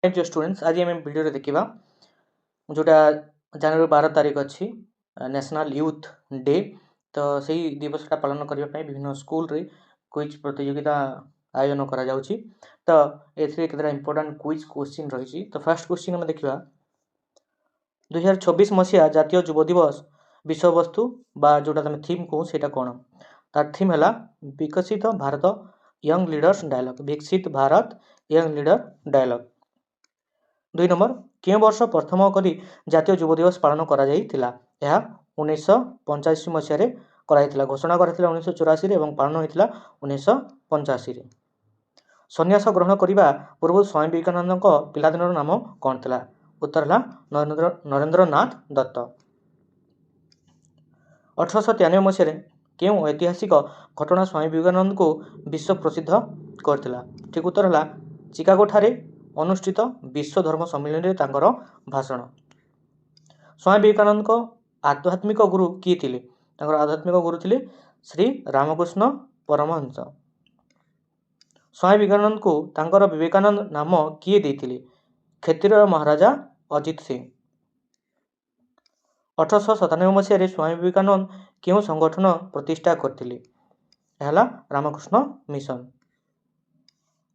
जो स्टूडेंट्स आज आम भिडियो देखा जोटा जनवरी 12 तारीख अच्छी नेशनल यूथ डे तो सही दिवसटा पालन करने विभिन्न स्कूल रे क्विज प्रतियोगिता आयोजन करा जाउची। तो एथिरे केतरा इंपोर्टेंट क्विज क्वेश्चन रही। तो फर्स्ट क्वेश्चन हम देखा 2024 मसीहा जातीय युव दिवस विषय वस्तु बा जोटा तुम थीम को सेटा कौन तार थीम है विकसित Bharat young leaders dialogue Viksit Bharat young leader dialogue. 2 number क्यों वर्ष प्रथम करी जातीय युव दिवस पालन करा जाइथिला यह 1985 मसीह कराइथिला घोषणा कराइथिला 1984 एवं पालन होइथिला 1985 सन्यास ग्रहण करने पूर्व स्वामी विवेकानंद पिलादिनर नाम कौन थिला उत्तर है नरेंद्र नाथ दत्त। 1893 मसीह क्यों ऐतिहासिक घटना स्वामी विवेकानंद को विश्व प्रसिद्ध करथिला ठीक उत्तर है चिकागो ठारे अनुष्ठित विश्व धर्म सम्मेलन रे तांकर भाषण। स्वामी विवेकानंद को आध्यात्मिक गुरु किए थिले तांकर आध्यात्मिक गुरु थिले श्री रामकृष्ण परमहंस। स्वामी विवेकानंद को तांकर विवेकानंद नाम किए देथिले क्षेत्रीय महाराजा अजित सिंह। 1897 मसीह स्वामी विवेकानंद क्यों संगठन प्रतिष्ठा करथिले एहला रामकृष्ण मिशन।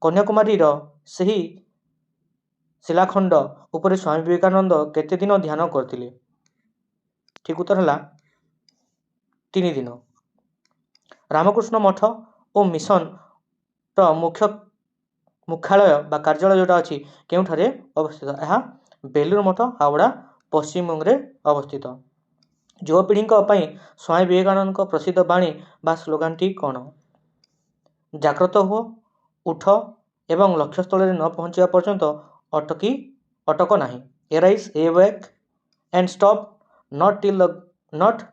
कन्याकुमारी सही शिलाखंड उपरे स्वामी विवेकानंद केते दिन ध्यान करथिले ठीक उत्तर है 3 दिन। रामकृष्ण मठ और मिशन मुख्यालय बा कार्यालय जोटा अच्छी केउठारे अवस्थित यह बेलूर मठ हावड़ा पश्चिम बंग रे अवस्थित। युवपीढ़ी स्वामी विवेकानंद प्रसिद्ध बाणी बा स्लोगान टी कौन जाग्रत हुओ उठ एवं लक्ष्यस्थल न पहुँचा पर्यंत अटक नहीं arise awake and stop not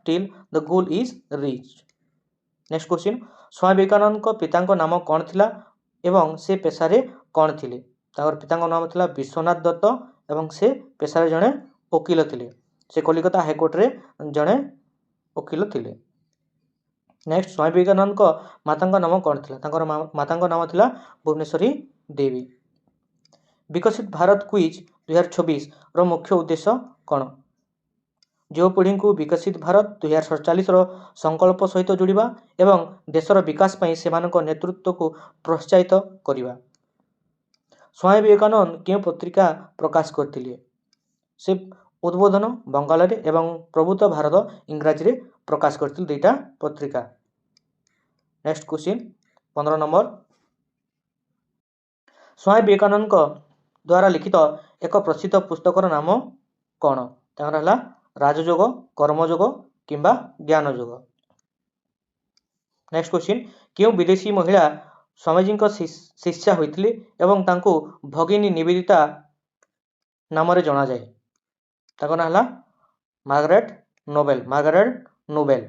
till the goal is reach. Next question Swami Vivekananda पिता नाम कौन थिला एवं से पेशारे कौन थिले ताकर पिता नाम थिला विश्वनाथ दत्त एवं से पेशारे जड़े वकील थिले से कलिकता हाईकोर्ट रे जड़े वकील थिले। नेक्स्ट स्वामी विवेकानंद माता नाम कौन थिला ताकर माता नाम थिला भुवनेश्वरी देवी। विकसित भारत क्विज 2024 रो मुख्य उद्देश्य कौन युवपीढ़ी को विकसित भारत 2047 रो संकल्प सहित जोड़िबा एवं देशर विकास पई सेमानक नेतृत्व को प्रोत्साहित करिबा। स्वामी विवेकानंद क्यों पत्रिका प्रकाश करथिले से उद्बोधन बंगाल रे एवं प्रभुत्व भारत इंग्राजी रे प्रकाश करथिले दुईटा पत्रिका। Next question 15 number Swami Vivekananda द्वारा लिखित एक प्रसिद्ध पुस्तकर नाम कौन तार है राजयोग कर्मयोग किंबा ज्ञान योग। नेक्स्ट क्वेश्चन क्यों विदेशी महिला स्वामीजी शिष्या होते एवं तांको भगिनी निवेदिता नाम रे जना जाए ताको ना है मार्गारेट नोबेल।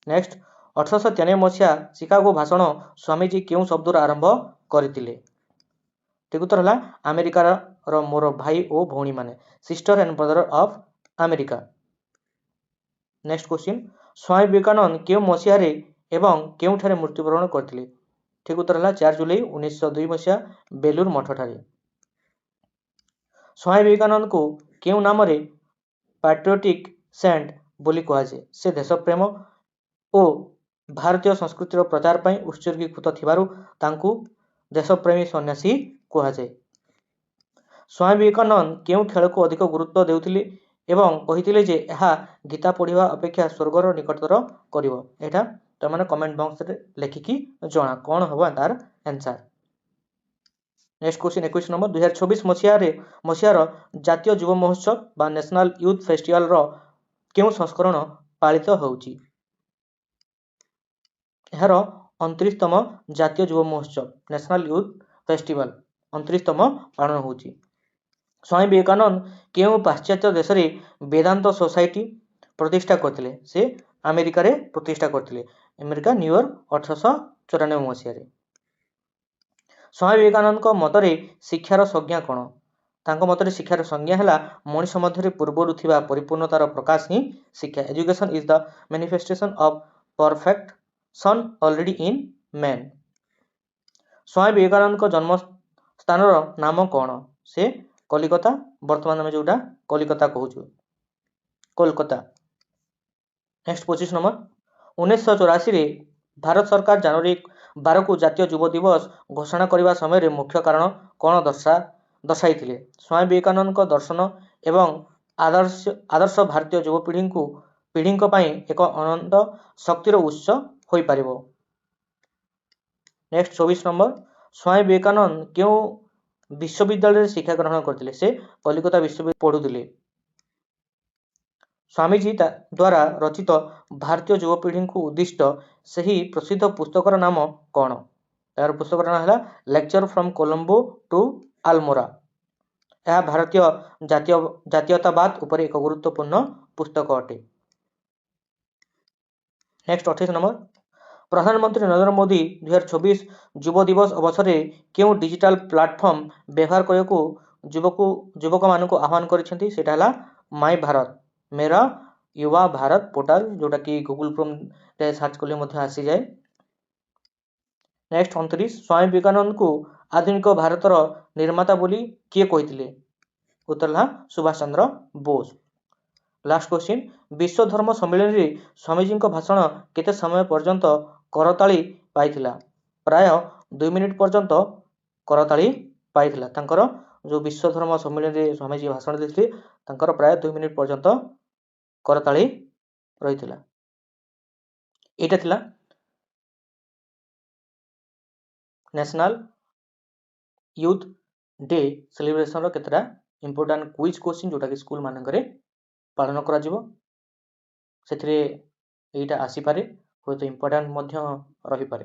नेक्स्ट 1893 मसीहा शिकागो भाषण स्वामीजी क्यों शब्द आरंभ करथिले ठीक उत्तर है अमेरिकार मोर भाई और भौणी माने sister and brother of America. Next question Swami Vivekananda क्यों मसीह एवं केउठारे मृत्युवरण करथिले ठीक उत्तर है 4 जुलाई 1902 मसीहा बेलूर मठ ठारे। स्वामी विवेकानंद को क्यों नाम रे पैट्रियोटिक सेंट बोली कहुए से देशप्रेम और भारतीय संस्कृतिर प्रचार पर उत्सर्गीकृत थिबारु तांकु देशप्रेमी सन्यासी कहुए। स्वामी विवेकानंद क्यों खेल को अधिक गुरुत्व देउथिले एवं कहिथिले जे एहा गीता पढ़िबा अपेक्षा स्वर्गर निकटतर करिवो एटा तो माने कमेंट बॉक्स रे लिखिकी जना कौन होबा तार आंसर। नेक्स्ट क्वेश्चन 21 नंबर 2024 मसीहार जातीय युव महोत्सव बा नेशनल यूथ फेस्टिवल रो क्यों संस्करण पालित होउची यार 29तम जातीय युव महोत्सव नेशनल यूथ फेस्टिवल 29तम पालन होउची। स्वामी विवेकानंद क्यों पाश्चात्य देश में वेदांत सोसाइटी प्रतिष्ठा करथिले से अमेरिका रे प्रतिष्ठा करथिले अमेरिका न्यूयॉर्क 1894 मसीह। स्वामी विवेकानंद मतरे शिक्षार संज्ञा कौन तांको मतरे शिक्षार संज्ञा है मनुष्य मध्य पूर्व थिबा परिपूर्णतार प्रकाश ही शिक्षा education is the manifestation of perfection already in man. Swami Vivekananda जन्म ସ୍ଥାନର ନାମ କ'ଣ? ସେ କଲିକତା, ବର୍ତ୍ତମାନ ଆମେ ଯେଉଁଟା କଲିକତା କହୁଛୁ, କୋଲକାତା। ନେକ୍ସଟ 25 ନମ୍ବର, 1984ରେ ଭାରତ ସରକାର ଜାନୁଆରୀ 12କୁ ଜାତୀୟ ଯୁବ ଦିବସ ଘୋଷଣା କରିବା ସମୟରେ ମୁଖ୍ୟ କାରଣ କ'ଣ ଦର୍ଶାଇଥିଲେ? ସ୍ୱାମୀ ବିବେକାନନ୍ଦଙ୍କ ଦର୍ଶନ ଏବଂ ଆଦର୍ଶ ଭାରତୀୟ ପିଢ଼ିଙ୍କ ପାଇଁ ଏକ ଅନନ୍ତ ଶକ୍ତିର ଉତ୍ସ ହୋଇପାରିବ। ନେକ୍ସଟ 24 ନମ୍ବର, ସ୍ୱାମୀ ବିବେକାନନ୍ଦ କେଉଁ ବିଶ୍ୱବିଦ୍ୟାଳୟରେ ଶିକ୍ଷା ଗ୍ରହଣ କରିଥିଲେ? ସେ କଲିକତା ବିଶ୍ୱବିଦ୍ୟାଳୟରେ ପଢ଼ୁଥିଲେ। ସ୍ୱାମୀଜୀ ଦ୍ୱାରା ରଚିତ ଭାରତୀୟ ଯୁବପିଢ଼ିଙ୍କୁ ଉଦ୍ଦିଷ୍ଟ ସେହି ପ୍ରସିଦ୍ଧ ପୁସ୍ତକର ନାମ କ'ଣ? ଏହାର ପୁସ୍ତକର ନାମ ହେଲା lecture from Colombo to Almora. ଏହା ଭାରତୀୟ ଜାତୀୟତାବାଦ ଉପରେ ଏକ ଗୁରୁତ୍ୱପୂର୍ଣ୍ଣ ପୁସ୍ତକ ଅଟେ। ନେକ୍ସଟ 28 ନମ୍ବର, ପ୍ରଧାନମନ୍ତ୍ରୀ ନରେନ୍ଦ୍ର ମୋଦି 2024 ଯୁବ ଦିବସ ଅବସରରେ କେଉଁ ଡିଜିଟାଲ ପ୍ଲାଟଫର୍ମ ବ୍ୟବହାର କରିବାକୁ ଯୁବକମାନଙ୍କୁ ଆହ୍ୱାନ କରିଛନ୍ତି? ସେଇଟା ହେଲା ମାଇ ଭାରତ, ମେରା ୟୁବା ଭାରତ ପୋର୍ଟାଲ, ଯେଉଁଟାକି ଗୁଗୁଲ କ୍ରୋମରେ ସର୍ଚ୍ଚ କଲେ ମଧ୍ୟ ଆସିଯାଏ। ନେକ୍ସଟ 29, ସ୍ୱାମୀ ବିବେକାନନ୍ଦଙ୍କୁ ଆଧୁନିକ ଭାରତର ନିର୍ମାତା ବୋଲି କିଏ କହିଥିଲେ? ଉତ୍ତର ହେଲା ସୁଭାଷ ଚନ୍ଦ୍ର ବୋଷ। ଲାଷ୍ଟ କ୍ୱେଶ୍ଚିନ୍, ବିଶ୍ୱ ଧର୍ମ ସମ୍ମିଳନୀରେ ସ୍ୱାମୀଜୀଙ୍କ ଭାଷଣ କେତେ ସମୟ ପର୍ଯ୍ୟନ୍ତ କରତାଳି ପାଇଥିଲା? ପ୍ରାୟ 2 ମିନିଟ୍ ପର୍ଯ୍ୟନ୍ତ କରତାଳି ପାଇଥିଲା। ତାଙ୍କର ଯେଉଁ ବିଶ୍ୱ ଧର୍ମ ସମ୍ମିଳନୀରେ ସ୍ୱାମୀଜୀ ଭାଷଣ ଦେଇଥିଲେ, ତାଙ୍କର ପ୍ରାୟ 2 ମିନିଟ୍ ପର୍ଯ୍ୟନ୍ତ କରତାଳି ରହିଥିଲା। ଏଇଟା ଥିଲା ନ୍ୟାସନାଲ ୟୁଥ୍ ଡେ ସେଲିବ୍ରେସନର କେତେଟା ଇମ୍ପୋର୍ଟାଣ୍ଟ କୁଇଜ୍ କ୍ୱେଶ୍ଚିନ୍ ଯେଉଁଟାକି ସ୍କୁଲମାନଙ୍କରେ ପାଳନ କରାଯିବ। ସେଥିରେ ଏଇଟା ଆସିପାରେ, ହୁଏତ ଇମ୍ପୋର୍ଟାଣ୍ଟ ମଧ୍ୟ ରହିପାରେ।